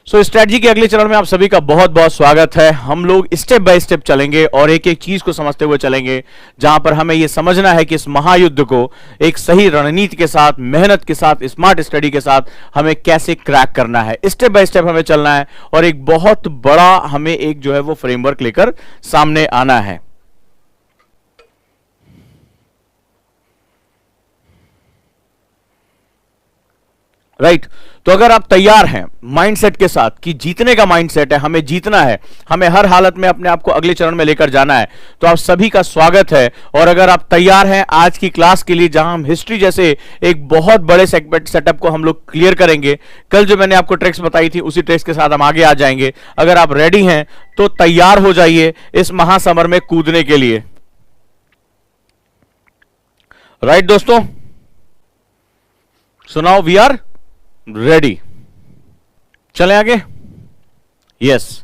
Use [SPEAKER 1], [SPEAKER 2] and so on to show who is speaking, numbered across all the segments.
[SPEAKER 1] Strategy के अगले चरण में आप सभी का बहुत बहुत स्वागत है। हम लोग स्टेप बाय स्टेप चलेंगे और एक एक चीज को समझते हुए चलेंगे, जहां पर हमें यह समझना है कि इस महायुद्ध को एक सही रणनीति के साथ, मेहनत के साथ, स्मार्ट स्टडी के साथ हमें कैसे क्रैक करना है। स्टेप बाय स्टेप हमें चलना है और एक बहुत बड़ा हमें एक जो है वो फ्रेमवर्क लेकर सामने आना है। राइट तो अगर आप तैयार हैं माइंडसेट के साथ कि जीतने का माइंडसेट है, हमें जीतना है, हमें हर हालत में अपने आप को अगले चरण में लेकर जाना है, तो आप सभी का स्वागत है। और अगर आप तैयार हैं आज की क्लास के लिए, जहां हम हिस्ट्री जैसे एक बहुत बड़े सेटअप को हम लोग क्लियर करेंगे, कल जो मैंने आपको ट्रिक्स बताई थी उसी ट्रिक्स के साथ हम आगे आ जाएंगे। अगर आप रेडी हैं तो तैयार हो जाइए इस महासमर में कूदने के लिए। राइट दोस्तों, सुनाओ, वी आर रेडी। चले आगे। यस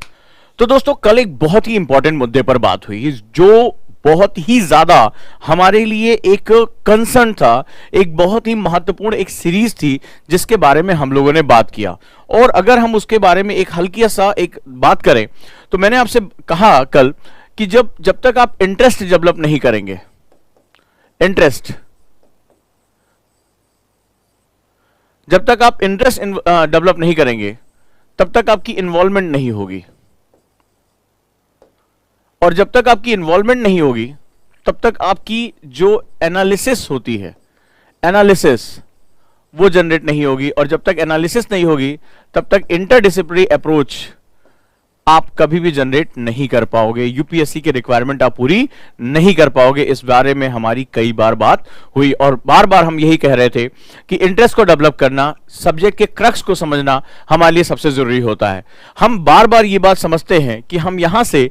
[SPEAKER 1] तो दोस्तों, कल एक बहुत ही इंपॉर्टेंट मुद्दे पर बात हुई जो बहुत ही ज्यादा हमारे लिए एक कंसर्न था, एक बहुत ही महत्वपूर्ण एक सीरीज थी जिसके बारे में हम लोगों ने बात किया। और अगर हम उसके बारे में एक हल्की सा एक बात करें तो मैंने आपसे कहा कल कि जब तक आप इंटरेस्ट डेवलप नहीं करेंगे, जब तक आप इंटरेस्ट डेवलप नहीं करेंगे तब तक आपकी इन्वॉल्वमेंट नहीं होगी, और जब तक आपकी इन्वॉल्वमेंट नहीं होगी तब तक आपकी जो एनालिसिस होती है, एनालिसिस वो जनरेट नहीं होगी, और जब तक एनालिसिस नहीं होगी तब तक इंटरडिसिप्लिनरी अप्रोच आप कभी भी जनरेट नहीं कर पाओगे, यूपीएससी के रिक्वायरमेंट आप पूरी नहीं कर पाओगे। इस बारे में हमारी कई बार बात हुई और बार बार हम यही कह रहे थे कि इंटरेस्ट को डेवलप करना, सब्जेक्ट के क्रक्स को समझना हमारे लिए सबसे जरूरी होता है। हम बार बार ये बात समझते हैं कि हम यहां से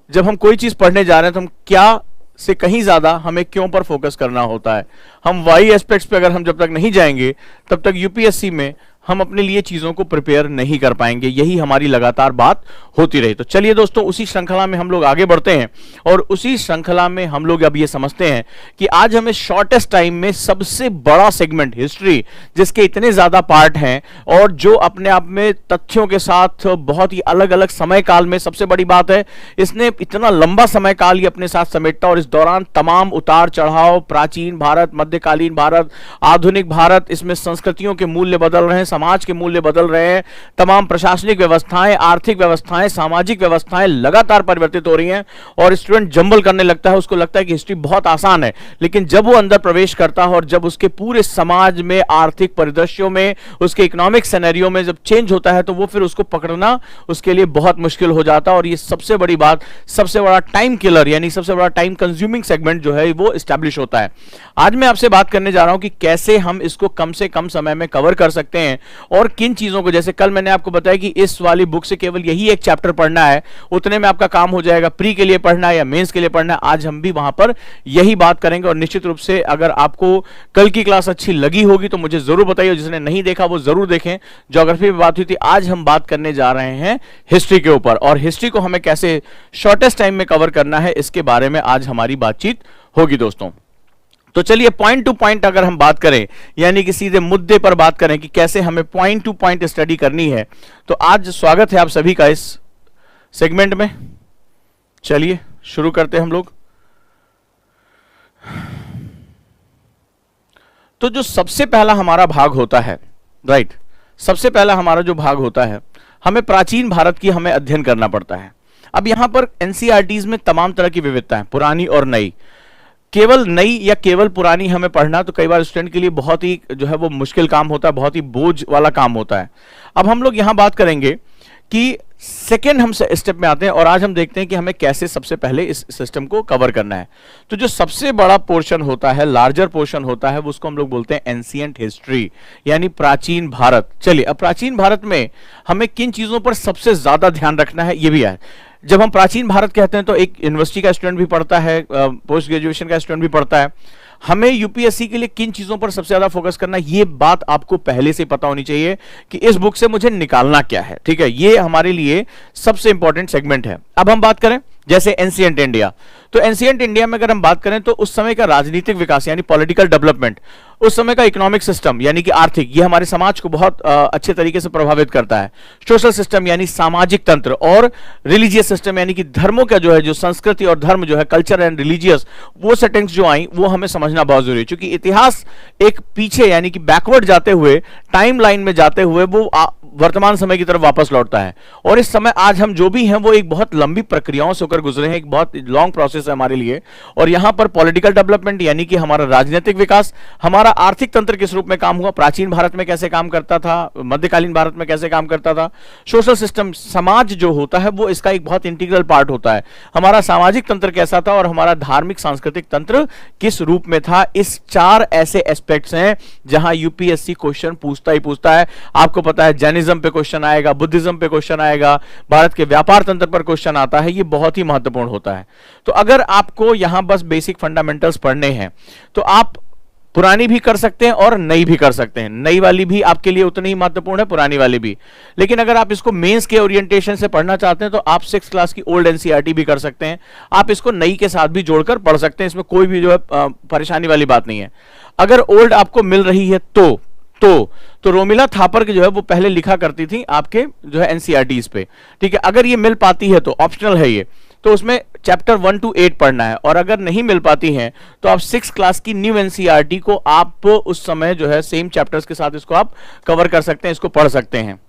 [SPEAKER 1] जब हम कोई चीज पढ़ने जा रहे हैं तो हम क्या से कहीं ज्यादा हमें क्यों पर फोकस करना होता है। हम वाई एस्पेक्ट्स पे अगर हम जब तक नहीं जाएंगे तब तक यूपीएससी में हम अपने लिए चीजों को प्रिपेयर नहीं कर पाएंगे। यही हमारी लगातार बात होती रही। तो चलिए दोस्तों, उसी श्रृंखला में हम लोग आगे बढ़ते हैं और उसी श्रृंखला में हम लोग अब ये समझते हैं कि आज हमें शॉर्टेस्ट टाइम में सबसे बड़ा सेगमेंट हिस्ट्री, जिसके इतने ज्यादा पार्ट हैं और जो अपने आप में तथ्यों के साथ बहुत ही अलग अलग समय काल में, सबसे बड़ी बात है इसने इतना लंबा समय काल ये अपने साथ समेटता और इस दौरान तमाम उतार चढ़ाव, प्राचीन भारत, मध्यकालीन भारत, आधुनिक भारत, इसमें संस्कृतियों के मूल्य बदल रहे हैं, समाज के मूल्य बदल रहे हैं, तमाम प्रशासनिक व्यवस्थाएं, आर्थिक व्यवस्थाएं, सामाजिक व्यवस्थाएं लगातार परिवर्तित हो रही हैं और स्टूडेंट जंबल करने लगता है। उसको लगता है कि हिस्ट्री बहुत आसान है, लेकिन जब वो अंदर प्रवेश करता है और जब उसके पूरे समाज में, आर्थिक परिदृश्यों में, उसके इकोनॉमिक सिनेरियो में जब चेंज होता है तो वो फिर उसको पकड़ना उसके लिए बहुत मुश्किल हो जाता है। और ये सबसे बड़ी बात, सबसे बड़ा टाइम किलर यानी सबसे बड़ा टाइम कंज्यूमिंग सेगमेंट जो है वो एस्टैब्लिश होता है। आज मैं आपसे बात करने जा रहा हूं कि कैसे हम इसको कम से कम समय में कवर कर सकते हैं और किन चीजों को, जैसे कल मैंने आपको बताया कि इस वाली बुक से केवल यही एक चैप्टर पढ़ना है, उतने में आपका काम हो जाएगा। प्री के लिए पढ़ना है या मेंस के लिए पढ़ना है, आज हम भी वहां पर यही बात करेंगे। और निश्चित रूप से अगर आपको कल की क्लास अच्छी लगी होगी तो मुझे जरूर बताइए, जिसने नहीं देखा वो जरूर देखें। ज्योग्राफी में बात हुई थी, आज हम बात करने जा रहे हैं हिस्ट्री के ऊपर, और हिस्ट्री को हमें कैसे शॉर्टेस्ट टाइम में कवर करना है इसके बारे में आज हमारी बातचीत होगी दोस्तों। तो चलिए पॉइंट टू पॉइंट अगर हम बात करें, यानी कि सीधे मुद्दे पर बात करें कि कैसे हमें पॉइंट टू पॉइंट स्टडी करनी है, तो आज स्वागत है आप सभी का इस सेगमेंट में। चलिए शुरू करते हैं हम लोग। तो जो सबसे पहला हमारा भाग होता है, राइट, सबसे पहला हमारा जो भाग होता है, हमें प्राचीन भारत की हमें अध्ययन करना पड़ता है। अब यहां पर एनसीईआरटीज में तमाम तरह की विविधता है, पुरानी और नई। केवल नई या केवल पुरानी हमें पढ़ना तो कई बार स्टूडेंट के लिए बहुत ही जो है वो मुश्किल काम होता है, बहुत ही बोझ वाला काम होता है। अब हम लोग यहां बात करेंगे कि सेकेंड हम स्टेप में आते हैं और आज हम देखते हैं कि हमें कैसे सबसे पहले इस सिस्टम को कवर करना है। तो जो सबसे बड़ा पोर्शन होता है, लार्जर पोर्शन होता है, उसको हम लोग बोलते हैं एंशिएंट हिस्ट्री, यानी प्राचीन भारत। चलिए, अब प्राचीन भारत में हमें किन चीजों पर सबसे ज्यादा ध्यान रखना है ये भी है। जब हम प्राचीन भारत कहते हैं तो एक यूनिवर्सिटी का स्टूडेंट भी पढ़ता है, पोस्ट ग्रेजुएशन का स्टूडेंट भी पढ़ता है। हमें यूपीएससी के लिए किन चीजों पर सबसे ज्यादा फोकस करना है, ये बात आपको पहले से पता होनी चाहिए कि इस बुक से मुझे निकालना क्या है। ठीक है, ये हमारे लिए सबसे इंपॉर्टेंट सेगमेंट है। अब हम बात करें जैसे एंशिएंट इंडिया। तो एंशिएंट इंडिया में अगर हम बात करें तो उस समय का राजनीतिक विकास यानी पॉलिटिकल डेवलपमेंट, उस समय का इकोनॉमिक सिस्टम यानी कि आर्थिक, ये हमारे समाज को बहुत अच्छे तरीके से प्रभावित करता है। सोशल सिस्टम यानी सामाजिक तंत्र, और रिलीजियस सिस्टम यानी कि धर्मों का जो है, जो संस्कृति और धर्म जो है, कल्चर एंड रिलीजियस, वो सेटिंग्स जो आई वो हमें समझना बहुत जरूरी है, क्योंकि इतिहास एक पीछे यानी कि बैकवर्ड जाते हुए, टाइम लाइन में जाते हुए वो वर्तमान समय की तरफ वापस लौटता है। और इस समय आज हम जो भी हैं वो एक बहुत लंबी प्रक्रियाओं से होकर गुजरे हैं, एक बहुत लॉन्ग प्रोसेस है हमारे लिए। और यहां पर पॉलिटिकल डेवलपमेंट यानी कि हमारा राजनीतिक विकास, हमारा आर्थिक तंत्र किस रूप में काम हुआ, प्राचीन भारत में कैसे काम करता था, मध्यकालीन भारत में कैसे काम करता था, सोशल सिस्टम, समाज जो होता है वो इसका एक बहुत इंटीग्रल पार्ट होता है, हमारा सामाजिक तंत्र कैसा था, और हमारा धार्मिक सांस्कृतिक तंत्र किस रूप में था। इस 4 ऐसे एस्पेक्ट्स हैं जहां यूपीएससी क्वेश्चन पूछता ही पूछता है। आपको पता है जैनिज्म पे क्वेश्चन आएगा, बुद्धिज्म पे क्वेश्चन आएगा, भारत के व्यापार तंत्र पर क्वेश्चन आता है, ये बहुत ही महत्वपूर्ण होता है। तो अगर आपको यहां बस बेसिक फंडामेंटल्स पढ़ने हैं तो आप पुरानी भी कर सकते हैं और नई भी कर सकते हैं। नई वाली भी आपके लिए उतनी ही महत्वपूर्ण है, पुरानी वाली भी। लेकिन अगर आप इसको मेंस के ओरिएंटेशन से पढ़ना चाहते हैं तो आप 6th क्लास की ओल्ड एनसीईआरटी भी कर सकते हैं, आप इसको नई के साथ भी जोड़कर पढ़ सकते हैं, इसमें कोई भी जो है परेशानी वाली बात नहीं है। अगर ओल्ड आपको मिल रही है तो रोमिला थापर की जो है वो पहले लिखा करती थी आपके जो है एनसीईआरटीज पे, ठीक है। अगर ये मिल पाती है तो ऑप्शनल है ये, तो उसमें चैप्टर 1 to 8 पढ़ना है, और अगर नहीं मिल पाती हैं तो आप 6th क्लास की न्यू एनसीईआरटी को आप उस समय जो है सेम चैप्टर्स के साथ इसको आप कवर कर सकते हैं, इसको पढ़ सकते हैं।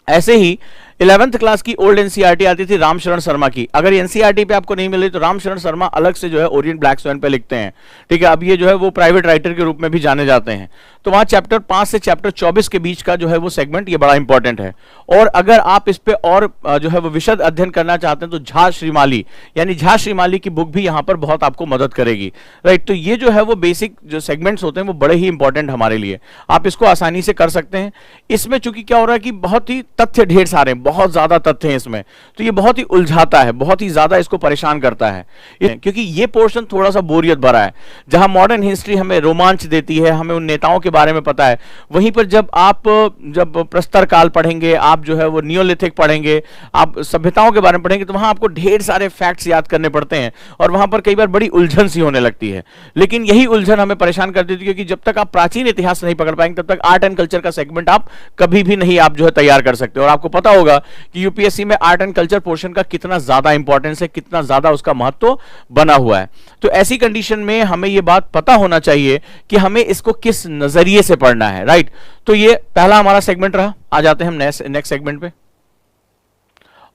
[SPEAKER 1] ऐसे ही 11th क्लास की ओल्ड एनसीईआरटी आती थी रामशरण शर्मा की। अगर एनसीईआरटी पे आपको नहीं मिली तो रामशरण शर्मा अलग से जो है ओरिएंट ब्लैक स्वैन पे लिखते हैं, ठीक है। अब ये जो है वो प्राइवेट राइटर के रूप में भी जाने जाते हैं। तो वहां चैप्टर 5 से चैप्टर 24 के बीच का जो है वो सेगमेंट ये बड़ा इंपॉर्टेंट है। और अगर आप इस पे और जो है वो विशद अध्ययन करना चाहते हैं तो झा श्रीमाली यानी झा श्रीमाली की बुक भी यहाँ पर बहुत आपको मदद करेगी, राइट। तो ये जो है वो बेसिक जो सेगमेंट्स होते हैं वो बड़े ही इंपॉर्टेंट हमारे लिए, आप इसको आसानी से कर सकते हैं। इसमें चूंकि क्या हो रहा है कि बहुत ही तथ्य ढेर सारे, बहुत ज्यादा तथ्य हैं इसमें, तो ये बहुत ही उलझाता है, बहुत ही ज्यादा इसको परेशान करता है, क्योंकि ये पोर्शन थोड़ा सा बोरियत भरा है। जहां मॉडर्न हिस्ट्री हमें रोमांच देती है, हमें उन नेताओं के बारे में पता है, वहीं पर जब प्रस्तर काल पढ़ेंगे, आप जो है वो नियोलिथिक पढ़ेंगे, आप सभ्यताओं के बारे में पढ़ेंगे, तो वहां आपको ढेर सारे फैक्ट्स याद करने पड़ते हैं, और वहां पर कई बार बड़ी उलझन सी होने लगती है। लेकिन यही उलझन हमें परेशान करती थी, क्योंकि जब तक आप प्राचीन इतिहास नहीं पकड़ पाएंगे तब तक आर्ट एंड कल्चर का सेगमेंट आप कभी भी नहीं आप जो है तैयार कर सकते। और आपको पता होगा कि यूपीएससी में आर्ट एंड कल्चर पोर्शन का कितना ज्यादा इंपॉर्टेंस है, कितना ज्यादा उसका महत्व बना हुआ है। तो ऐसी कंडीशन में हमें यह बात पता होना चाहिए कि हमें इसको किस नजरिए से पढ़ना है, राइट। तो ये पहला हमारा सेगमेंट रहा। आ जाते हैं हम नेक्स्ट सेगमेंट पे,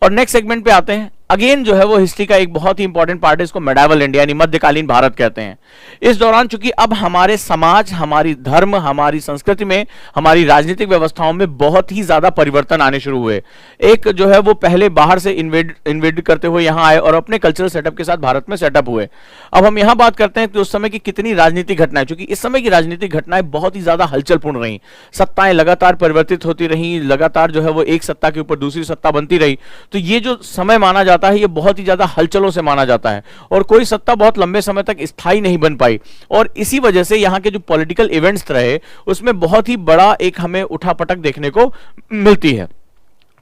[SPEAKER 1] और नेक्स्ट सेगमेंट पे आते हैं। अगेन जो है वो हिस्ट्री का एक बहुत ही इंपॉर्टेंट पार्ट है, इसको मेडावल इंडिया यानी मध्यकालीन भारत कहते हैं। इस दौरान चूंकि अब हमारे समाज, हमारी धर्म, हमारी संस्कृति में, हमारी राजनीतिक व्यवस्थाओं में बहुत ही ज्यादा परिवर्तन आने शुरू हुए। एक जो है वो पहले बाहर से इन्वेड करते हुए यहां आए और अपने कल्चरल सेटअप के साथ भारत में सेटअप हुए। अब हम यहां बात करते हैं कि उस समय की कितनी राजनीतिक घटनाएं, चूंकि इस समय की राजनीतिक घटनाएं बहुत ही ज्यादा हलचलपूर्ण रही, सत्ताएं लगातार परिवर्तित होती रही, लगातार जो है वो एक सत्ता के ऊपर दूसरी सत्ता बनती रही। तो ये जो समय माना जाता है ये बहुत ही ज्यादा हलचलों से माना जाता है, और कोई सत्ता बहुत लंबे समय तक स्थायी नहीं बन पाई। और इसी वजह से यहाँ के जो पॉलिटिकल इवेंट्स रहे उसमें बहुत ही बड़ा एक हमें उठापटक देखने को मिलती है।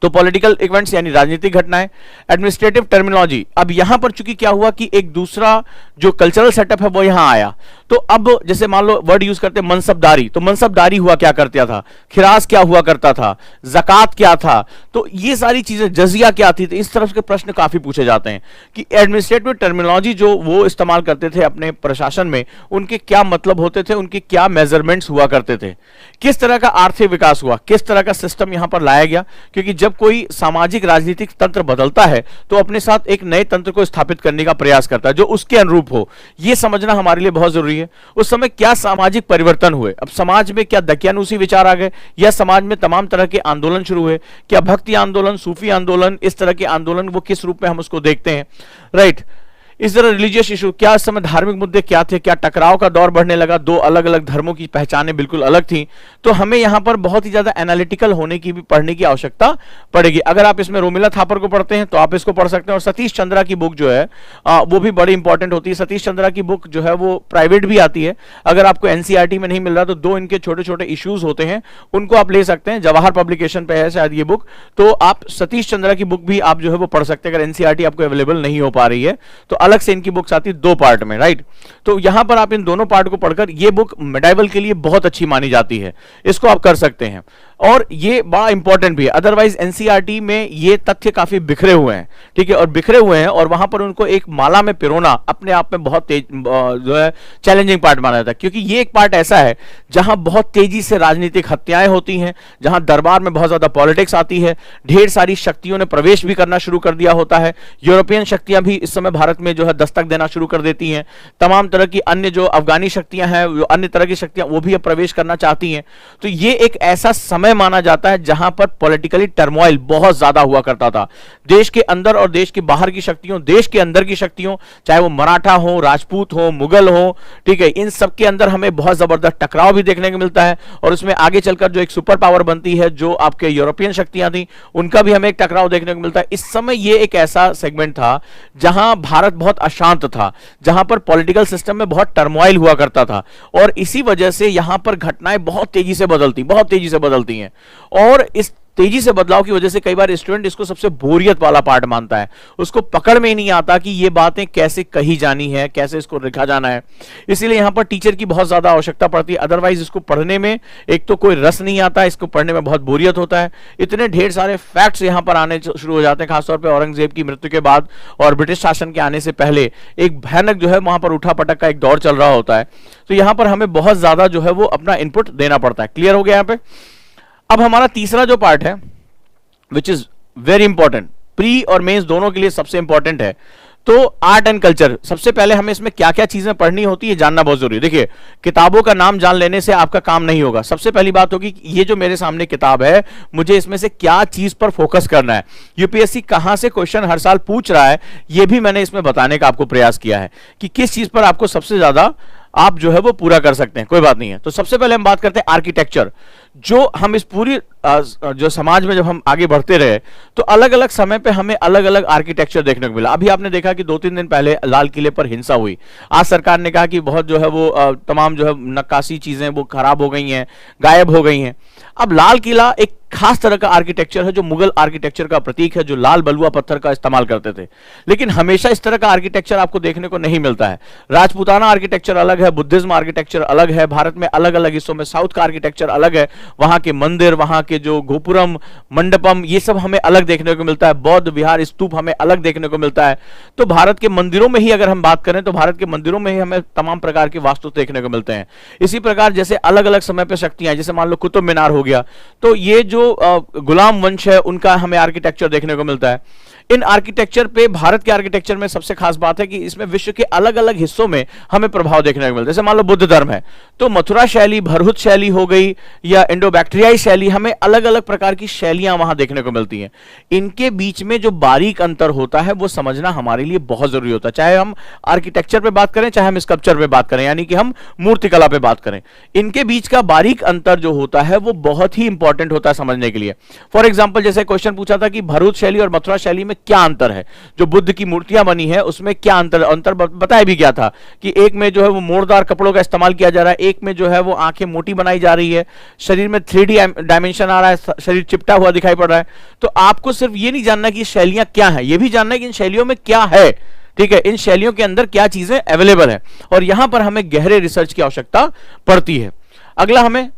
[SPEAKER 1] तो पॉलिटिकल इवेंट्स यानी राजनीतिक घटनाएं, एडमिनिस्ट्रेटिव टर्मिनोलॉजी। अब यहां पर चूंकि क्या हुआ कि एक दूसरा जो कल्चरल सेटअप है वो यहां आया। तो अब जैसे मान लो वर्ड यूज करते मनसबदारी, तो मनसबदारी हुआ क्या करता था, खिराज क्या हुआ करता था, ज़कात क्या था, तो ये सारी चीजें, जजिया क्या थी। तो इस तरह के प्रश्न काफी पूछे जाते हैं कि एडमिनिस्ट्रेटिव टर्मिनोलॉजी जो वो इस्तेमाल करते थे अपने प्रशासन में, उनके क्या मतलब होते थे, उनके क्या मेजरमेंट्स हुआ करते थे, किस तरह का आर्थिक विकास हुआ, किस तरह का सिस्टम यहां पर लाया गया। क्योंकि जब कोई सामाजिक राजनीतिक तंत्र बदलता है तो अपने साथ एक नए तंत्र को स्थापित करने का प्रयास करता है जो उसके अनुरूप हो। यह समझना हमारे लिए बहुत जरूरी है। उस समय क्या सामाजिक परिवर्तन हुए, अब समाज में क्या दकियानूसी विचार आ गए, या समाज में तमाम तरह के आंदोलन शुरू हुए, क्या भक्ति आंदोलन, सूफी आंदोलन, इस तरह के आंदोलन वो किस रूप में हम उसको देखते हैं, राइट। इस तरह रिलीजियस इशू, क्या इस समय धार्मिक मुद्दे क्या थे, क्या टकराव का दौर बढ़ने लगा, दो अलग अलग धर्मों की पहचानें बिल्कुल अलग थी। तो हमें यहां पर बहुत ही ज्यादा एनालिटिकल होने की भी पढ़ने की आवश्यकता पड़ेगी। अगर आप इसमें रोमिला थापर को पढ़ते हैं तो आप इसको पढ़ सकते हैं, और सतीश चंद्रा की बुक जो है वो भी बड़ी इंपॉर्टेंट होती है। सतीश चंद्रा की बुक जो है वो प्राइवेट भी आती है, अगर आपको एनसीईआरटी में नहीं मिल रहा तो दो इनके छोटे छोटे इश्यूज होते हैं, उनको आप ले सकते हैं। जवाहर पब्लिकेशन पे है शायद ये बुक, तो आप सतीश चंद्रा की बुक भी आप जो है वो पढ़ सकते हैं अगर एनसीईआरटी आपको अवेलेबल नहीं हो पा रही है तो। अलग से इनकी बुक्स आती है दो पार्ट में, राइट। तो यहां पर आप इन दोनों पार्ट को पढ़कर, ये बुक मेडाइवल के लिए बहुत अच्छी मानी जाती है, इसको आप कर सकते हैं, और ये बड़ा इंपॉर्टेंट भी है। अदरवाइज एनसीईआरटी में ये तथ्य काफी बिखरे हुए हैं, ठीक है, और बिखरे हुए हैं, और वहां पर उनको एक माला में पिरोना अपने आप में बहुत जो है चैलेंजिंग पार्ट माना जाता है, क्योंकि ये एक पार्ट ऐसा है जहां बहुत तेजी से राजनीतिक हत्याएं होती हैं, जहां दरबार में बहुत ज्यादा पॉलिटिक्स आती है, ढेर सारी शक्तियों ने प्रवेश भी करना शुरू कर दिया होता है। यूरोपियन शक्तियां भी इस समय भारत में जो है दस्तक देना शुरू कर देती हैं, तमाम तरह की अन्य जो अफगानी शक्तियां हैं, अन्य तरह की शक्तियां, वो भी अब प्रवेश करना चाहती हैं। तो ये एक ऐसा समय माना जाता है जहां पर पॉलिटिकली टर्मोइल बहुत ज्यादा हुआ करता था। देश के अंदर और देश के बाहर की शक्तियों, देश के अंदर की शक्तियों, चाहे वो मराठा हो, राजपूत हो, मुगल हो, ठीक है, इन सब के अंदर हमें बहुत जबरदस्त टकराव भी देखने को मिलता है, और उसमें आगे चलकर जो एक सुपर पावर बनती है, जो आपके यूरोपियन शक्तियां थी, उनका भी हमें एक टकराव देखने को मिलता है। इस समय ये एक ऐसा सेगमेंट था जहां भारत बहुत अशांत था, जहां पर पॉलिटिकल सिस्टम में बहुत टर्मोइल हुआ करता था, और इसी वजह से यहां पर घटनाएं बहुत तेजी से बदलती हैं। और इस तेजी से बदलाव की वजह से कई बार स्टूडेंट इसको सबसे बोरियत वाला पार्ट मानता है, उसको पकड़ में ही नहीं आता कि ये बातें कैसे कही जानी है, कैसे इसको लिखा जाना है। इसीलिए यहां पर टीचर की बहुत ज्यादा आवश्यकता पड़ती है, अदरवाइज इसको पढ़ने में एक तो कोई रस नहीं आता, इसको पढ़ने में बहुत बोरियत होता है। इतने ढेर सारे फैक्ट्स यहां पर आने शुरू हो जाते हैं, खासतौर पर औरंगजेब की मृत्यु के बाद और ब्रिटिश शासन के आने से पहले एक भयानक जो है वहां पर उठा पटक का एक दौर चल रहा होता है। तो यहां पर हमें बहुत ज्यादा जो है वो अपना इनपुट देना पड़ता है। क्लियर हो गया यहां पे? अब हमारा तीसरा जो पार्ट है, which is very important, pre और मेंस दोनों के लिए सबसे इंपॉर्टेंट है, तो आर्ट एंड कल्चर। सबसे पहले हमें इसमें क्या क्या चीजें पढ़नी होती है जानना बहुत जरूरी है। देखिए, किताबों का नाम जान लेने से आपका काम नहीं होगा। सबसे पहली बात होगी कि ये जो मेरे सामने किताब है, मुझे इसमें से क्या चीज पर फोकस करना है, यूपीएससी कहां से क्वेश्चन हर साल पूछ रहा है, ये भी मैंने इसमें बताने का आपको प्रयास किया है कि किस चीज पर आपको सबसे ज्यादा आप जो है वो पूरा कर सकते हैं। कोई बात नहीं है। तो सबसे पहले हम बात करते हैं आर्किटेक्चर। जो हम इस पूरी जो समाज में जब हम आगे बढ़ते रहे तो अलग अलग समय पे हमें अलग अलग आर्किटेक्चर देखने को मिला। अभी आपने देखा कि 2-3 दिन पहले लाल किले पर हिंसा हुई। आज सरकार ने कहा कि बहुत जो है वो तमाम जो है नक्काशी चीजें वो खराब हो गई हैं, गायब हो गई हैं। अब लाल किला एक खास तरह का आर्किटेक्चर है जो मुगल आर्किटेक्चर का प्रतीक है, जो लाल बलुआ पत्थर का इस्तेमाल करते थे। लेकिन हमेशा इस तरह का आर्किटेक्चर आपको देखने को नहीं मिलता है। राजपूताना आर्किटेक्चर अलग है, बुद्धिज्म आर्किटेक्चर अलग है, भारत में अलग अलग हिस्सों में साउथ का आर्किटेक्चर अलग है, वहां के मंदिर, वहां के जो गोपुरम, मंडपम, ये सब हमें अलग देखने को मिलता है, बौद्ध विहार, स्तूप हमें अलग देखने को मिलता है। तो भारत के मंदिरों में ही अगर हम बात करें तो भारत के मंदिरों में ही हमें तमाम प्रकार के वास्तु देखने को मिलते हैं। इसी प्रकार जैसे अलग अलग समय पर शक्तियां, जैसे मान लो कुतुब मीनार हो गया, तो ये जो गुलाम वंश है उनका हमें आर्किटेक्चर देखने को मिलता है। इन आर्किटेक्चर पे, भारत के आर्किटेक्चर में सबसे खास बात है कि इसमें विश्व के अलग अलग हिस्सों में हमें प्रभाव देखने को मिलता है। जैसे मान लो बुद्ध धर्म है तो मथुरा शैली, भरहुत शैली हो गई या इंडो बैक्टीरियाई शैली, हमें अलग अलग प्रकार की शैलियां वहां देखने को मिलती हैं। इनके बीच में जो बारीक अंतर होता है वो समझना हमारे लिए बहुत जरूरी होता है, चाहे हम आर्किटेक्चर पे बात करें, चाहे हम स्कल्पचर पे बात करें, यानी कि हम मूर्तिकला पे बात करें। इनके बीच का बारीक अंतर जो होता है वो बहुत ही इंपॉर्टेंट होता है समझने के लिए। फॉर एग्जाम्पल, जैसे क्वेश्चन पूछा था कि भरहुत शैली और मथुरा शैली में क्या अंतर है, जो बुद्ध की मूर्तियां बनी है उसमें क्या अंतर बताया भी गया था कि एक में जो है वो मोड़दार कपड़ों का इस्तेमाल किया जा रहा है, एक में जो है वो आंखें मोटी बनाई जा रही है, शरीर में 3D डायमेंशन आ रहा है, शरीर चिपटा हुआ दिखाई पड़ रहा है। तो आपको सिर्फ ये नहीं जानना कि शैलियां क्या है, ये भी जानना है कि इन शैलियों में क्या है, ठीक है, इन शैलियों के अंदर क्या चीजें अवेलेबल है, और यहां पर हमें गहरे रिसर्च की आवश्यकता पड़ती है। अगला हमें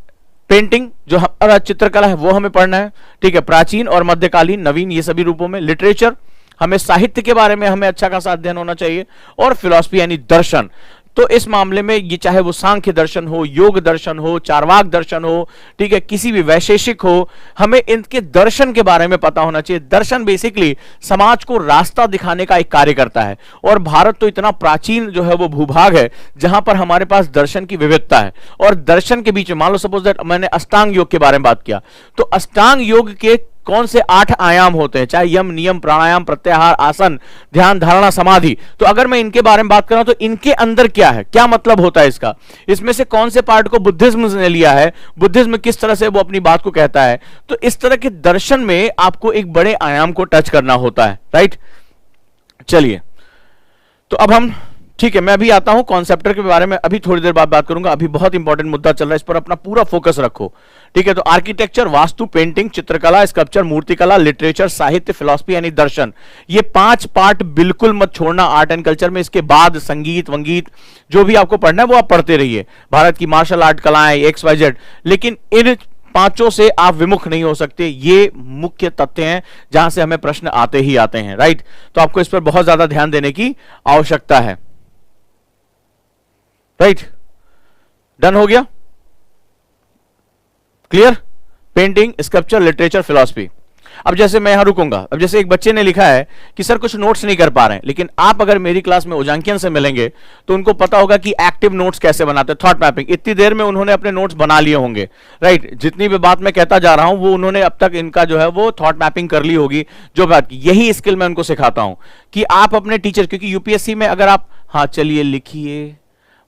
[SPEAKER 1] पेंटिंग, जो हमारा चित्रकला है वो हमें पढ़ना है, ठीक है, प्राचीन और मध्यकालीन, नवीन, ये सभी रूपों में। लिटरेचर, हमें साहित्य के बारे में हमें अच्छा खासा अध्ययन होना चाहिए। और फिलॉसफी यानी दर्शन, तो इस मामले में ये चाहे वो सांख्य दर्शन हो, योग दर्शन हो, चार्वाक दर्शन हो, ठीक है, किसी भी वैशेषिक हो, हमें इनके दर्शन के बारे में पता होना चाहिए। दर्शन बेसिकली समाज को रास्ता दिखाने का एक कार्य करता है, और भारत तो इतना प्राचीन जो है वो भूभाग है जहां पर हमारे पास दर्शन की विविधता है। और दर्शन के बीच में मान लो सपोज दैट मैंने अष्टांग योग के बारे में बात किया, तो अष्टांग योग के कौन से 8 आयाम होते हैं, चाहे यम, नियम, प्राणायाम, प्रत्याहार, आसन, ध्यान, धारणा, समाधि। तो अगर मैं इनके बारे में बात कर रहा हूं तो इनके अंदर क्या है, क्या मतलब होता है इसका, इसमें से कौन से पार्ट को बुद्धिज्म ने लिया है, बुद्धिज्म किस तरह से वो अपनी बात को कहता है। तो इस तरह के दर्शन में आपको एक बड़े आयाम को टच करना होता है, राइट। चलिए, तो अब हम, ठीक है, मैं अभी आता हूं कॉन्सेप्टर के बारे में, अभी थोड़ी देर बाद बात करूंगा। अभी बहुत इंपॉर्टेंट मुद्दा चल रहा है, इस पर अपना पूरा फोकस रखो, ठीक है। तो आर्किटेक्चर, वास्तु, पेंटिंग, चित्रकला, स्कल्पचर, मूर्तिकला, लिटरेचर, साहित्य, फिलॉसफी यानी दर्शन, ये 5 पार्ट बिल्कुल मत छोड़ना आर्ट एंड कल्चर में। इसके बाद संगीत वंगीत जो भी आपको पढ़ना है वो आप पढ़ते रहिए, भारत की मार्शल आर्ट कलाएं, XYZ, लेकिन इन 5 से आप विमुख नहीं हो सकते। ये मुख्य तथ्य हैं जहां से हमें प्रश्न आते ही आते हैं, राइट। तो आपको इस पर बहुत ज्यादा ध्यान देने की आवश्यकता है, राइट। डन हो गया, clear. Painting, sculpture, literature, philosophy. अब जैसे मैं यहां रुकूंगा, अब जैसे एक बच्चे ने लिखा है कि सर कुछ नोट्स नहीं कर पा रहे हैं, लेकिन आप अगर मेरी क्लास में उजांकियन से मिलेंगे तो उनको पता होगा कि एक्टिव नोट्स कैसे बनाते हैं, थॉट मैपिंग। इतनी देर में उन्होंने अपने नोट्स बना लिए होंगे, राइट। जितनी भी बात मैं कहता जा रहा हूं वो उन्होंने अब तक इनका जो है वो थॉट मैपिंग कर ली होगी, जो बात की। यही स्किल मैं उनको सिखाता हूं कि आप अपने टीचर, क्योंकि यूपीएससी में अगर आप, हाँ चलिए लिखिए,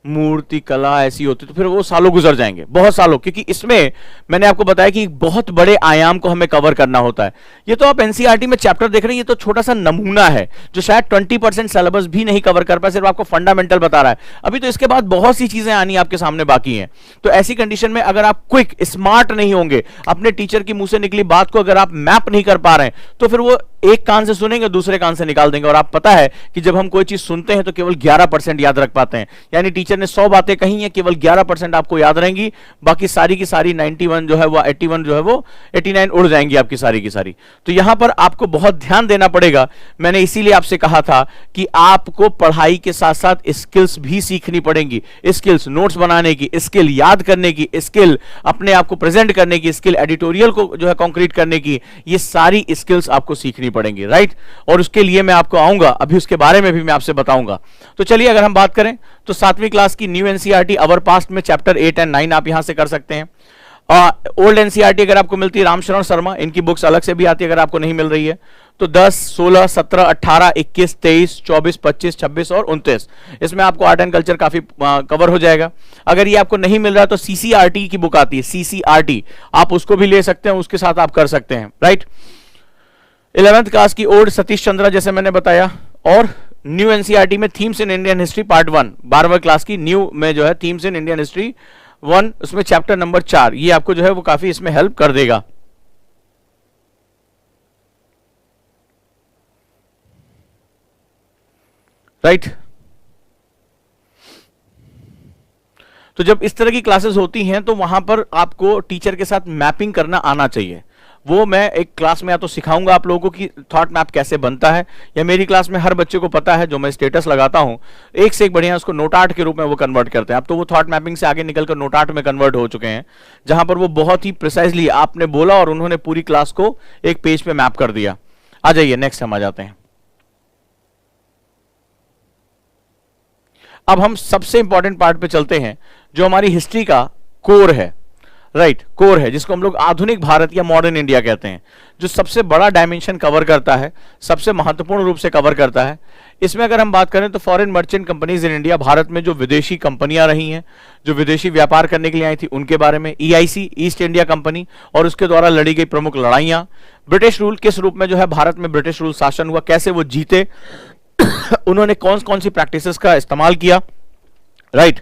[SPEAKER 1] मूर्ति कला ऐसी होती तो फिर वो सालों गुजर जाएंगे, बहुत सालों, क्योंकि इसमें मैंने आपको बताया कि बहुत बड़े आयाम को हमें कवर करना होता है। ये तो आप एनसीईआरटी में चैप्टर देख रहे हैं, ये तो छोटा सा नमूना है जो शायद 20% सिलेबस भी नहीं कवर कर पाए, सिर्फ आपको फंडामेंटल बता रहा है। अभी तो इसके बाद बहुत सी चीजें आनी आपके सामने बाकी हैं। तो ऐसी कंडीशन में अगर आप क्विक स्मार्ट नहीं होंगे, अपने टीचर की मुंह से निकली बात को अगर आप मैप नहीं कर पा रहे हैं, तो फिर वो एक कान से सुनेंगे, दूसरे कान से निकाल देंगे। और आप पता है कि जब हम कोई चीज सुनते हैं तो केवल 11% याद रख पाते हैं, यानी टीचर ने 100 बातें कही हैं, केवल 11% आपको याद रहेंगी, बाकी सारी की सारी 91 जो है वो 81 जो है वो 89 उड़ जाएंगी आपकी सारी की सारी। तो यहां पर आपको बहुत ध्यान देना पड़ेगा। मैंने इसीलिए आपसे कहा था कि आपको पढ़ाई के साथ साथ स्किल्स भी सीखनी पड़ेंगी। स्किल्स, नोट्स बनाने की स्किल, याद करने की स्किल, अपने आप को प्रेजेंट करने की स्किल, एडिटोरियल को जो है कंक्रीट करने की, ये सारी स्किल्स आपको सीखनी पड़ेंगे, राइट। और उसके लिए मैं आपको आऊंगा, अभी उसके बारे में भी मैं आपसे बताऊंगा। तो चलिए अगर हम बात करें तो 7वीं क्लास की न्यू एनसीईआरटी अवर पास्ट में चैप्टर 8 एंड 9 आप यहां से कर सकते हैं। ओल्ड एनसीईआरटी अगर आपको मिलती है, रामशरण शर्मा, इनकी बुक्स अलग से भी आती है, अगर आपको नहीं मिल रही है तो 10, 16, 17, 18, 21, 23, 24, 25, 26 और 29, इसमें आपको आर्ट एंड कल्चर काफी कवर हो जाएगा। अगर ये आपको नहीं मिल रहा तो सीसीआरटी की बुक आती है, सीसीआरटी, आप उसको भी ले सकते हैं, उसके साथ आप कर सकते हैं, राइट। 11th क्लास की ओल्ड सतीश चंद्रा जैसे मैंने बताया, और न्यू एनसीईआरटी में themes in Indian history part 1, 12वीं क्लास की न्यू में जो है थीम्स इन इंडियन हिस्ट्री 1, उसमें चैप्टर नंबर 4, ये आपको जो है वो काफी इसमें हेल्प कर देगा, राइट। तो जब इस तरह की क्लासेस होती हैं तो वहां पर आपको टीचर के साथ मैपिंग करना आना चाहिए। वो मैं एक क्लास में या तो सिखाऊंगा आप लोगों को कि थॉट मैप कैसे बनता है, या मेरी क्लास में हर बच्चे को पता है, जो मैं स्टेटस लगाता हूं एक से एक बढ़िया उसको नोट आर्ट के रूप में वो कन्वर्ट करते हैं। अब तो वो थॉट मैपिंग से आगे निकलकर नोट आर्ट में कन्वर्ट हो चुके हैं, जहां पर वो बहुत ही प्रिसाइजली आपने बोला और उन्होंने पूरी क्लास को एक पेज पे मैप कर दिया। आ जाइए नेक्स्ट हम आ जाते हैं। अब हम सबसे इंपॉर्टेंट पार्ट पे चलते हैं जो हमारी हिस्ट्री का कोर है, राइट, कोर है, जिसको हम लोग आधुनिक भारत या मॉडर्न इंडिया कहते हैं, जो सबसे बड़ा डायमेंशन कवर करता है, सबसे महत्वपूर्ण रूप से कवर करता है। इसमें अगर हम बात करें तो foreign merchant companies in India, Bharat में जो विदेशी कंपनियां रही हैं, जो विदेशी व्यापार करने के लिए आई थी, उनके बारे में, EIC, ईस्ट इंडिया कंपनी, और उसके द्वारा लड़ी गई प्रमुख लड़ाइयां, ब्रिटिश रूल, किस रूप में जो है भारत में ब्रिटिश रूल शासन हुआ, कैसे वो जीते, उन्होंने कौन कौन सी प्रैक्टिसेस का इस्तेमाल किया, राइट।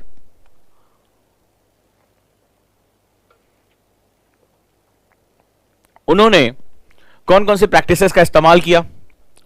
[SPEAKER 1] उन्होंने कौन कौन सी प्रैक्टिसेस का इस्तेमाल किया,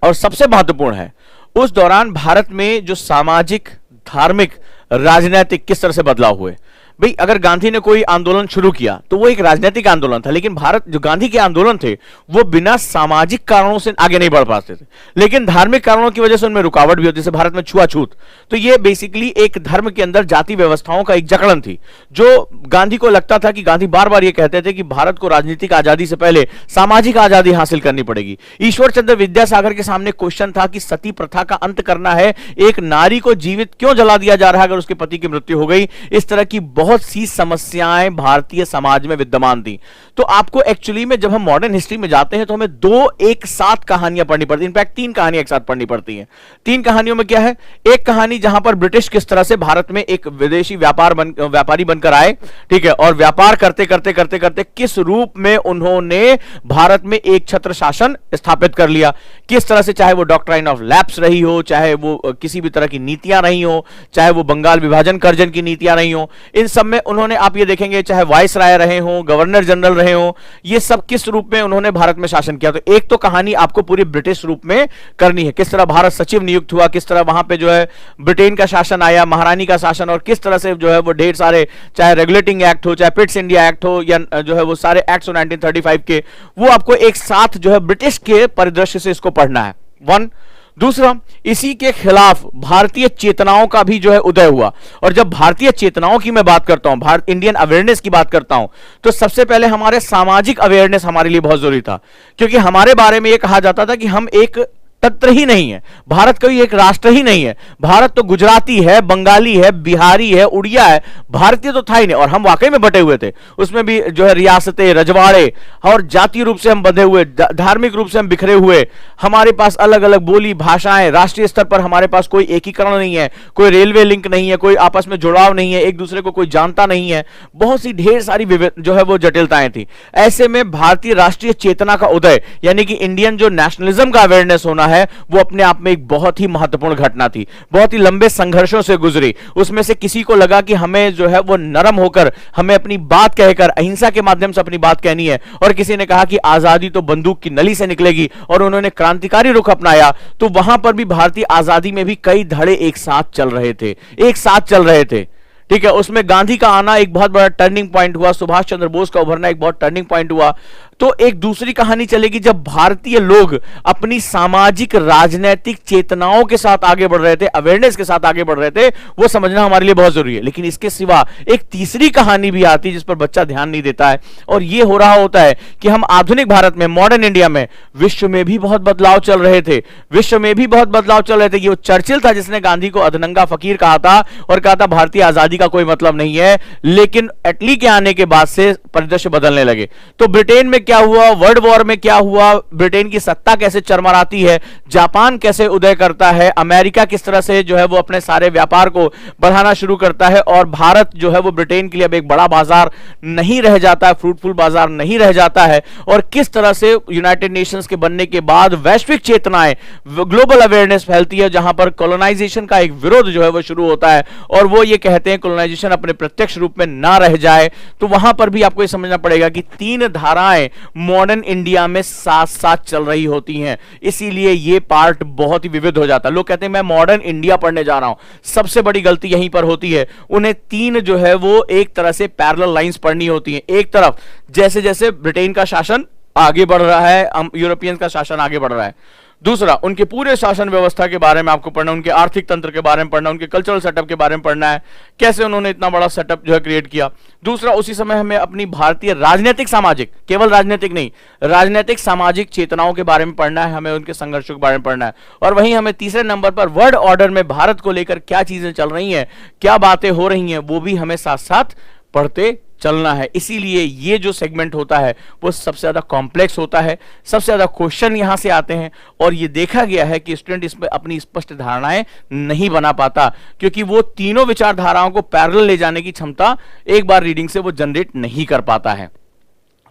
[SPEAKER 1] और सबसे महत्वपूर्ण है उस दौरान भारत में जो सामाजिक, धार्मिक, राजनीतिक किस तरह से बदलाव हुए। भाई अगर गांधी ने कोई आंदोलन शुरू किया तो वो एक राजनीतिक आंदोलन था, लेकिन भारत जो गांधी के आंदोलन थे वो बिना सामाजिक कारणों से आगे नहीं बढ़ पाते थे, लेकिन धार्मिक कारणों की वजह से उनमें रुकावट भी होती, जैसे भारत में छुआछूत। तो ये बेसिकली एक धर्म के अंदर जाति व्यवस्थाओं का एक जकड़न थी, जो गांधी को लगता था कि गांधी बार बार ये कहते थे कि भारत को राजनीतिक आजादी से पहले सामाजिक आजादी हासिल करनी पड़ेगी। ईश्वर चंद्र विद्यासागर के सामने क्वेश्चन था कि सती प्रथा का अंत करना है, एक नारी को जीवित क्यों जला दिया जा रहा है अगर उसके पति की मृत्यु हो गई। इस तरह की बहुत बहुत सी समस्याएं भारतीय समाज में विद्यमान थी। तो आपको एक्चुअली में जब हम मॉडर्न हिस्ट्री में जाते हैं तो हमें दो एक साथ कहानियां पढ़नी पड़ती, इनफैक्ट तीन कहानियां एक साथ पढ़नी पड़ती हैं। तीन कहानियों में क्या है, एक कहानी जहां पर ब्रिटिश किस तरह से भारत में एक विदेशी व्यापारी बनकर आए, ठीक है, और व्यापार करते करते करते करते किस रूप में उन्होंने भारत में एक छत्र शासन स्थापित कर लिया, किस तरह से, चाहे वो डॉक्ट्राइन ऑफ लैप्स रही हो, चाहे वो किसी भी तरह की नीतियां रही हो, चाहे वो बंगाल विभाजन कर्जन की नीतियां रही हो, इन सब में उन्होंने, आप ये देखेंगे, चाहे वाइस राय रहे हो, गवर्नर जनरल रहे हो, ये सब किस रूप में उन्होंने भारत में शासन किया। तो एक तो कहानी आपको पूरी ब्रिटिश रूप में करनी है, किस तरह भारत सचिव नियुक्त हुआ, किस तरह वहां पे जो है ब्रिटेन का शासन आया, महारानी का शासन, और किस तरह से जो है वो ढेर सारे, चाहे रेगुलेटिंग एक्ट हो, चाहे पिट्स इंडिया एक्ट हो, या जो है वो सारे एक्ट्स 1935 के, वो आपको एक साथ जो है ब्रिटिश के परिदृश्य से इसको पढ़ना है। वन, दूसरा, इसी के खिलाफ भारतीय चेतनाओं का भी जो है उदय हुआ। और जब भारतीय चेतनाओं की मैं बात करता हूं, इंडियन अवेयरनेस की बात करता हूं, तो सबसे पहले हमारे सामाजिक अवेयरनेस हमारे लिए बहुत जरूरी था, क्योंकि हमारे बारे में यह कहा जाता था कि हम एक तंत्र ही नहीं है, भारत कोई एक राष्ट्र ही नहीं है, भारत तो गुजराती है, बंगाली है, बिहारी है, उड़िया है, भारतीय तो था ही नहीं। और हम वाकई में बटे हुए थे, उसमें भी जो है रियासतें, रजवाड़े, और जातीय रूप से हम बंधे हुए, धार्मिक रूप से हम बिखरे हुए, हमारे पास अलग अलग बोली, भाषाएं, राष्ट्रीय स्तर पर हमारे पास कोई एकीकरण नहीं है, कोई रेलवे लिंक नहीं है, कोई आपस में जुड़ाव नहीं है, एक दूसरे को कोई जानता नहीं है, बहुत सी ढेर सारी जो है वो जटिलताएं थी। ऐसे में भारतीय राष्ट्रीय चेतना का उदय, यानी कि इंडियन जो नेशनलिज्म का अवेयरनेस होना है, वो अपने आप में एक बहुत ही महत्वपूर्ण घटना थी, बहुत ही लंबे संघर्षों से गुजरी। उसमें से किसी को लगा कि हमें जो है वो नरम होकर, हमें अपनी बात कहकर, अहिंसा के माध्यम से अपनी बात कहनी है, और किसी ने कहा कि आजादी तो बंदूक की नली से निकलेगी, और उन्होंने क्रांतिकारी रुख अपनाया। तो वहां पर भी भारतीय आजादी में भी कई धड़े एक साथ चल रहे थे, एक साथ चल रहे थे, ठीक है। उसमें गांधी का आना एक बहुत बड़ा टर्निंग पॉइंट हुआ, सुभाष चंद्र बोस का उभरना एक बहुत टर्निंग पॉइंट हुआ। तो एक दूसरी कहानी चलेगी जब भारतीय लोग अपनी सामाजिक राजनीतिक चेतनाओं के साथ आगे बढ़ रहे थे, अवेयरनेस के साथ आगे बढ़ रहे थे, वो समझना हमारे लिए बहुत जरूरी है। लेकिन इसके सिवा एक तीसरी कहानी भी आती है जिस पर बच्चा ध्यान नहीं देता है, और ये हो रहा होता है कि हम आधुनिक भारत में, मॉडर्न इंडिया में, विश्व में भी बहुत बदलाव चल रहे थे, विश्व में भी बहुत बदलाव चल रहे थे। ये चर्चिल था जिसने गांधी को अधनंगा फकीर कहा था और कहा था भारतीय आजादी का कोई मतलब नहीं है। लेकिन एटली के आने के बाद से परिदृश्य बदलने लगे। तो ब्रिटेन में क्या हुआ, वर्ल्ड वॉर में क्या हुआ, ब्रिटेन की सत्ता कैसे चरमराती है, जापान कैसे उदय करता है, अमेरिका किस तरह से जो है वो अपने सारे व्यापार को बढ़ाना शुरू करता है, और भारत जो है वो ब्रिटेन के लिए अब एक बड़ा बाजार नहीं रह जाता है, फ्रूटफुल बाजार नहीं रह जाता है, और किस तरह से यूनाइटेड नेशंस के बनने के बाद वैश्विक चेतनाएं, ग्लोबल अवेयरनेस फैलती है, जहां पर कॉलोनाइजेशन का एक विरोध जो है वो शुरू होता है, और वो ये कहते हैं कॉलोनाइजेशन अपने प्रत्यक्ष रूप में ना रह जाए। तो वहां पर भी आपको ये समझना पड़ेगा कि तीन धाराएं मॉडर्न इंडिया में साथ साथ चल रही होती हैं, इसीलिए ये पार्ट बहुत ही विविध हो जाता है। लोग कहते हैं मैं मॉडर्न इंडिया पढ़ने जा रहा हूं, सबसे बड़ी गलती यहीं पर होती है। उन्हें तीन जो है वो एक तरह से पैरेलल लाइंस पढ़नी होती हैं। एक तरफ जैसे जैसे ब्रिटेन का शासन आगे बढ़ रहा है, यूरोपियंस का शासन आगे बढ़ रहा है। दूसरा, उनके पूरे शासन व्यवस्था के बारे में आपको पढ़ना, उनके आर्थिक तंत्र के बारे में पढ़ना, उनके कल्चरल सेटअप के बारे में पढ़ना है, कैसे उन्होंने इतना बड़ा सेटअप जो है क्रिएट किया। दूसरा, उसी समय हमें अपनी भारतीय राजनीतिक सामाजिक, केवल राजनीतिक नहीं, राजनीतिक सामाजिक चेतनाओं के बारे में पढ़ना है, हमें उनके संघर्षों के बारे में पढ़ना है। और वहीं हमें तीसरे नंबर पर वर्ल्ड ऑर्डर में भारत को लेकर क्या चीजें चल रही हैं, क्या बातें हो रही हैं, वो भी हमें साथ साथ पढ़ते चलना है। इसीलिए ये जो सेगमेंट होता है वो सबसे ज्यादा कॉम्प्लेक्स होता है, सबसे ज्यादा क्वेश्चन यहां से आते हैं, और ये देखा गया है कि स्टूडेंट इसमें अपनी स्पष्ट धारणाएं नहीं बना पाता, क्योंकि वो तीनों विचारधाराओं को पैरेलल ले जाने की क्षमता एक बार रीडिंग से वो जनरेट नहीं कर पाता है,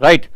[SPEAKER 1] राइट।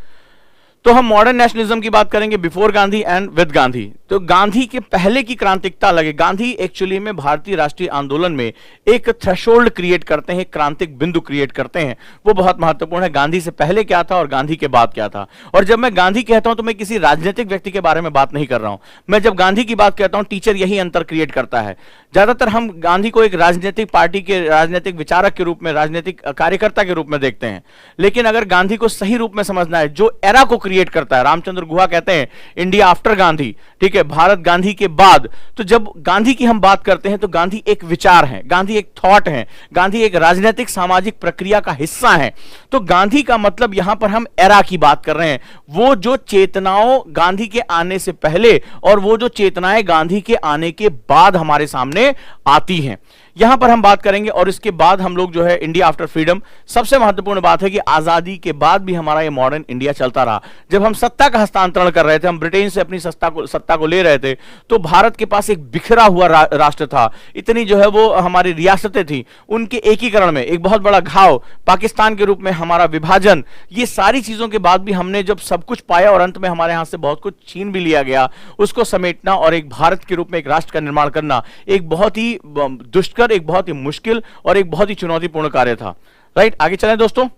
[SPEAKER 1] तो हम मॉडर्न नेशनलिज्म की बात करेंगे before Gandhi and with Gandhi. तो गांधी के पहले की क्रांतिकता लगे, गांधी एक्चुअली में भारतीय राष्ट्रीय आंदोलन में एक थ्रेशोल्ड क्रिएट करते हैं, क्रांतिक बिंदु क्रिएट करते हैं, वो बहुत महत्वपूर्ण है। गांधी से पहले क्या था और गांधी के बाद क्या था। और जब मैं गांधी कहता हूं तो मैं किसी राजनीतिक व्यक्ति के बारे में बात नहीं कर रहा हूं, मैं जब गांधी की बात कहता हूं टीचर यही अंतर क्रिएट करता है। ज्यादातर हम गांधी को एक राजनीतिक पार्टी के राजनीतिक विचारक के रूप में, राजनीतिक कार्यकर्ता के रूप में देखते हैं, लेकिन अगर गांधी को सही रूप में समझना है, जो एरा को क्रिएट करता है, रामचंद्र गुहा कहते हैं इंडिया आफ्टर गांधी, ठीक है, भारत गांधी के बाद। तो जब गांधी की हम बात करते हैं तो गांधी एक विचार है, गांधी एक थॉट है, गांधी एक राजनीतिक सामाजिक प्रक्रिया का हिस्सा है। तो गांधी का मतलब यहां पर हम एरा की बात कर रहे हैं, वो जो चेतनाओं गांधी के आने से पहले और वो जो चेतनाएं गांधी के आने के बाद हमारे सामने आती हैं। यहां पर हम बात करेंगे और इसके बाद हम लोग जो है इंडिया आफ्टर फ्रीडम, सबसे महत्वपूर्ण बात है कि आजादी के बाद भी हमारा ये मॉडर्न इंडिया चलता रहा। जब हम सत्ता का हस्तांतरण कर रहे थे, हम ब्रिटेन से अपनी सत्ता को ले रहे थे, तो भारत के पास एक बिखरा हुआ राष्ट्र था, इतनी जो है वो हमारी रियासतें थी, उनके एकीकरण में एक बहुत बड़ा घाव, पाकिस्तान के रूप में हमारा विभाजन, ये सारी चीजों के बाद भी हमने जब सब कुछ पाया और अंत में हमारे यहां से बहुत कुछ छीन भी लिया गया, उसको समेटना और एक भारत के रूप में एक राष्ट्र का निर्माण करना एक बहुत ही दुष्कर, एक बहुत ही मुश्किल और एक बहुत ही चुनौतीपूर्ण कार्य था। राइट, आगे चलें दोस्तों।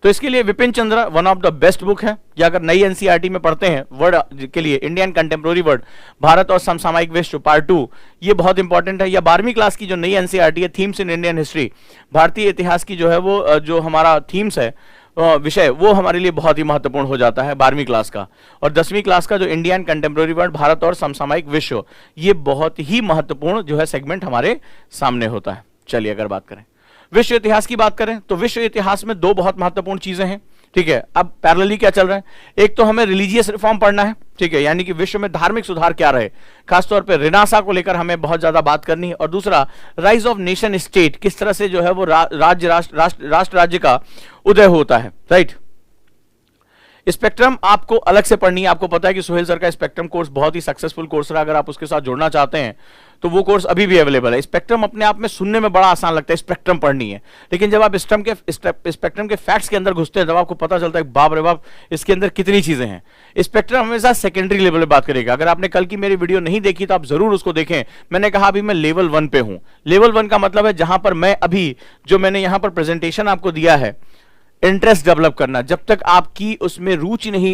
[SPEAKER 1] तो इसके लिए Vipin Chandra one of the best book है। या अगर नई एनसीईआरटी में पढ़ते हैं वर्ड के लिए, इंडियन कंटेम्प्रोरी वर्ड, भारत और समसामयिक विश्व पार्ट 2, ये बहुत इंपॉर्टेंट है। या 12वीं क्लास की जो नई एनसीईआरटी है, थीम्स इन इंडियन हिस्ट्री, भारतीय इतिहास की जो है वो जो हमारा थीम्स है विषय, वो हमारे लिए बहुत ही महत्वपूर्ण हो जाता है 12वीं क्लास का। और 10वीं क्लास का जो इंडियन कंटेम्प्रोरी वर्ल्ड, भारत और समसामयिक विश्व, ये बहुत ही महत्वपूर्ण जो है सेगमेंट हमारे सामने होता है। चलिए अगर बात करें विश्व इतिहास की, बात करें तो विश्व इतिहास में दो बहुत महत्वपूर्ण चीजें हैं। ठीक है, अब पैरेलली क्या चल रहा है, एक तो हमें रिलीजियस रिफॉर्म पढ़ना है, ठीक है, यानी कि विश्व में धार्मिक सुधार क्या रहे, खासतौर पे रिनासा को लेकर हमें बहुत ज्यादा बात करनी है। और दूसरा राइज ऑफ नेशन स्टेट, किस तरह से जो है वो राष्ट्र राज्य का उदय होता है। राइट, स्पेक्ट्रम आपको अलग से पढ़नी है। आपको पता है कि सोहेल सर का स्पेक्ट्रम कोर्स बहुत ही सक्सेसफुल कोर्स रहा, अगर आप उसके साथ जुड़ना चाहते हैं तो वो कोर्स अभी भी अवेलेबल है। स्पेक्ट्रम अपने आप में सुनने में बड़ा आसान लगता है, स्पेक्ट्रम पढ़नी है, लेकिन जब आप स्पेक्ट्रम के फैक्ट्स के अंदर घुसते हैं तब आपको पता चलता है बाप रे बाप, इसके अंदर कितनी चीजें हैं। स्पेक्ट्रम हमेशा सेकेंडरी लेवल पे बात करेगा। अगर आपने कल की मेरी वीडियो नहीं देखी तो आप जरूर उसको देखें। मैंने कहा अभी मैं लेवल 1 पे हूं। लेवल 1 का मतलब है जहां पर मैं अभी जो मैंने यहां पर प्रेजेंटेशन आपको दिया है, इंटरेस्ट डेवलप करना। जब तक आपकी उसमें रुचि नहीं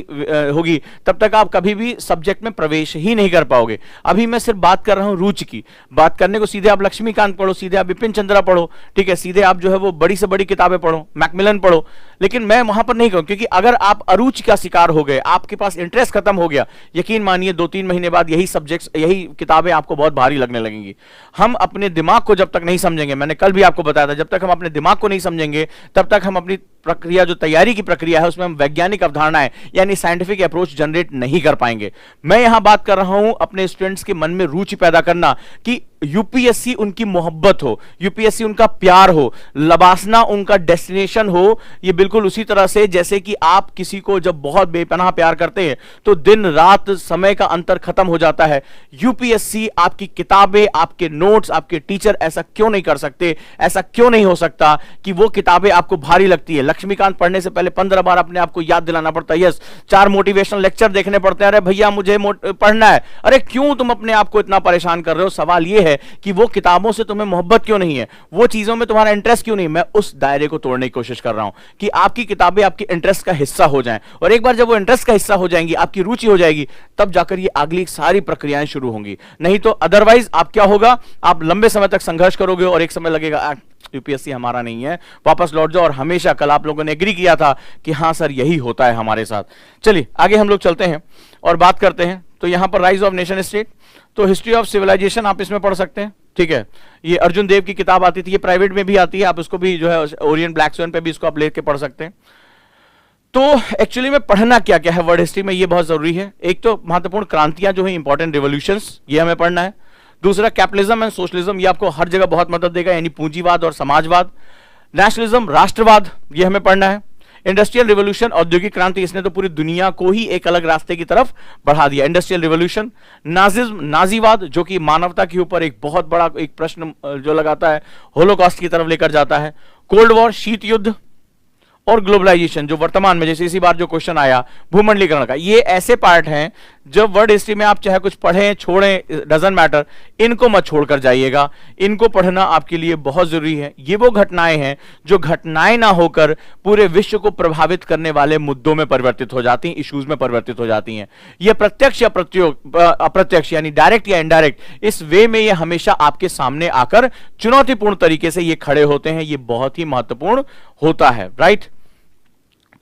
[SPEAKER 1] होगी तब तक आप कभी भी सब्जेक्ट में प्रवेश ही नहीं कर पाओगे। अभी मैं सिर्फ बात कर रहा हूं रुचि की। बात करने को सीधे आप लक्ष्मीकांत पढ़ो, सीधे आप विपिन चंद्रा पढ़ो, ठीक है, सीधे आप जो है वो बड़ी से बड़ी किताबें पढ़ो, मैकमिलन पढ़ो, लेकिन मैं वहां पर नहीं कहूं, क्योंकि अगर आप अरुचि का शिकार हो गए, आपके पास इंटरेस्ट खत्म हो गया, यकीन मानिए 2-3 महीने बाद यही सब्जेक्ट्स, यही किताबें आपको बहुत भारी लगने लगेंगी। हम अपने दिमाग को जब तक नहीं समझेंगे, मैंने कल भी आपको बताया था, जब तक हम अपने दिमाग को नहीं समझेंगे तब तक हम अपनी प्रक्रिया, जो तैयारी की प्रक्रिया है, उसमें हम वैज्ञानिक अवधारणाएं यानी साइंटिफिक अप्रोच जनरेट नहीं कर पाएंगे। मैं यहां बात कर रहा हूं अपने स्टूडेंट्स के मन में रुचि पैदा करना कि यूपीएससी उनकी मोहब्बत हो, यूपीएससी उनका प्यार हो, लबासना उनका डेस्टिनेशन हो। ये बिल्कुल उसी तरह से जैसे कि आप किसी को जब बहुत बेपनाह प्यार करते हैं तो दिन रात समय का अंतर खत्म हो जाता है। यूपीएससी आपकी किताबें, आपके नोट्स, आपके टीचर ऐसा क्यों नहीं कर सकते, ऐसा क्यों नहीं हो सकता कि वो किताबें आपको भारी लगती है। लक्ष्मीकांत पढ़ने से पहले 15 बार अपने आप को याद दिलाना पड़ता है, यस 4 मोटिवेशनल लेक्चर देखने पड़ते हैं, अरे भैया मुझे पढ़ना है। अरे क्यों तुम अपने आप को इतना परेशान कर रहे हो? सवाल यह है कि वो किताबों से तुम्हें मोहब्बत क्यों नहीं है, वो चीजों में तुम्हारा इंटरेस्ट क्यों नहीं। मैं उस दायरे को तोड़ने की कोशिश कर रहा हूं कि आपकी किताबें आपकी इंटरेस्ट का हिस्सा हो जाएं, और एक बार जब वो इंटरेस्ट का हिस्सा हो जाएंगी, आपकी रुचि हो जाएगी, तब जाकर ये अगली सारी प्रक्रियाएं शुरू होंगी। नहीं तो अदरवाइज आप क्या होगा, आप लंबे समय तक संघर्ष करोगे और एक समय लगेगा यूपीएससी हमारा नहीं है, वापस लौट जाओ। और हमेशा कल आप लोगों ने एग्री किया था कि हां सर यही होता है हमारे साथ। चलिए आगे हम लोग चलते हैं और बात करते हैं। तो यहां पर राइज ऑफ नेशन स्टेट, तो हिस्ट्री ऑफ सिविलाइजेशन आप इसमें पढ़ सकते हैं, ठीक है। ये अर्जुन देव की किताब आती थी, ये प्राइवेट में भी आती है, आप इसको भी जो है ओरिएंट ब्लैक स्वन पे भी इसको आप लेके पढ़ सकते हैं। तो एक्चुअली में पढ़ना क्या क्या है वर्ल्ड हिस्ट्री में, ये बहुत जरूरी है। एक तो महत्वपूर्ण क्रांतियां जो है, इंपॉर्टेंट रिवोल्यूशंस, ये हमें पढ़ना है। दूसरा कैपिटलिज्म एंड सोशलिज्म, ये आपको हर जगह बहुत मदद देगा, यानी पूंजीवाद और समाजवाद। नेशनलिज्म, राष्ट्रवाद, ये हमें पढ़ना है। इंडस्ट्रियल रिवोल्यूशन, औद्योगिक क्रांति, इसने तो पूरी दुनिया को ही एक अलग रास्ते की तरफ बढ़ा दिया, इंडस्ट्रियल रिवोल्यूशन। नाजिज्म, नाजीवाद, जो कि मानवता के ऊपर एक बहुत बड़ा एक प्रश्न जो लगाता है, होलोकॉस्ट की तरफ लेकर जाता है। कोल्ड वॉर, शीत युद्ध। और ग्लोबलाइजेशन, जो वर्तमान में जैसे इसी बार जो क्वेश्चन आया भूमंडलीकरण का, ये ऐसे पार्ट हैं जब वर्ल्ड हिस्ट्री में आप चाहे कुछ पढ़ें छोड़ें, डजंट मैटर, इनको मत छोड़कर जाइएगा, इनको पढ़ना आपके लिए बहुत जरूरी है। ये वो घटनाएं हैं जो घटनाएं ना होकर पूरे विश्व को प्रभावित करने वाले मुद्दों में परिवर्तित हो जाती हैं, इश्यूज में परिवर्तित हो जाती हैं। ये प्रत्यक्ष या अप्रत्यक्ष यानी डायरेक्ट या इनडायरेक्ट, इस वे में ये हमेशा आपके सामने आकर चुनौतीपूर्ण तरीके से ये खड़े होते हैं। ये बहुत ही महत्वपूर्ण होता है, राइट।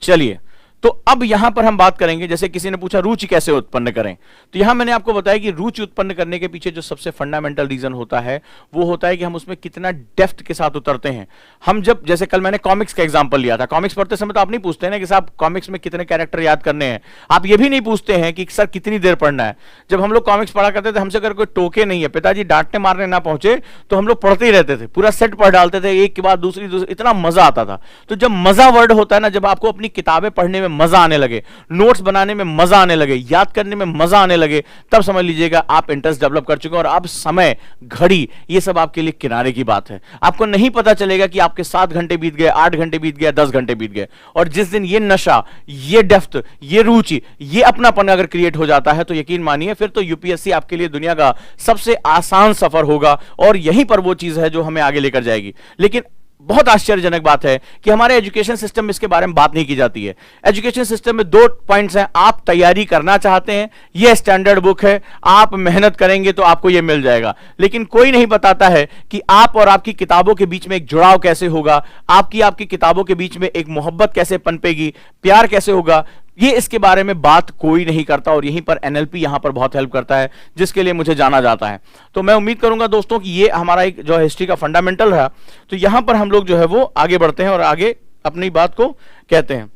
[SPEAKER 1] चलिए, तो अब यहां पर हम बात करेंगे, जैसे किसी ने पूछा रुचि कैसे उत्पन्न करें, तो यहां मैंने आपको बताया कि रुचि उत्पन्न करने के पीछे जो सबसे फंडामेंटल रीजन होता है वो होता है कि हम उसमें कितना डेप्थ के साथ उतरते हैं। हम जब, जैसे कल मैंने कॉमिक्स का एग्जांपल लिया था, कॉमिक्स पढ़ते समय तो आप नहीं पूछते ना कि साहब कॉमिक्स में कितने कैरेक्टर याद करने हैं, आप ये भी नहीं पूछते हैं कि सर कितनी देर पढ़ना है। जब हम लोग कॉमिक्स पढ़ा करते थे, हमसे अगर कोई टोके नहीं है, पिताजी डांटने मारने ना पहुंचे, तो हम लोग पढ़ते ही रहते थे, पूरा सेट पढ़ डालते थे, एक के बाद दूसरी, इतना मजा आता था। तो जब मजा वर्ड होता है ना, जब आपको अपनी किताबें पढ़ने में मजा आने लगे, नोट्स बनाने में मजा आने लगे, याद करने में मजा आने लगे, तब समझ लीजिएगा आप इंटरेस्ट डेवलप कर चुके हैं। और अब समय, घड़ी, ये सब आपके लिए किनारे की बात है। आपको नहीं पता चलेगा कि आपके 7 घंटे बीत गए, 8 घंटे बीत गए, 10 घंटे बीत गए। और जिस दिन ये नशा, ये डेप्थ, ये रुचि, ये अपनापन अगर क्रिएट हो जाता है, तो यकीन मानिए फिर तो यूपीएससी आपके लिए दुनिया का सबसे आसान सफर होगा। और यहीं पर वो चीज है जो हमें आगे लेकर जाएगी। लेकिन बहुत आश्चर्यजनक बात है कि हमारे एजुकेशन सिस्टम में इसके बारे में बात नहीं की जाती है। एजुकेशन सिस्टम में 2 पॉइंट्स हैं, आप तैयारी करना चाहते हैं, यह स्टैंडर्ड बुक है, आप मेहनत करेंगे तो आपको यह मिल जाएगा। लेकिन कोई नहीं बताता है कि आप और आपकी किताबों के बीच में एक जुड़ाव कैसे होगा, आपकी किताबों के बीच में एक मोहब्बत कैसे पनपेगी, प्यार कैसे होगा, ये इसके बारे में बात कोई नहीं करता। और यहीं पर एनएलपी यहां पर बहुत हेल्प करता है, जिसके लिए मुझे जाना जाता है। तो मैं उम्मीद करूंगा दोस्तों कि ये हमारा एक जो हिस्ट्री का फंडामेंटल रहा। तो यहां पर हम लोग जो है वो आगे बढ़ते हैं और आगे अपनी बात को कहते हैं।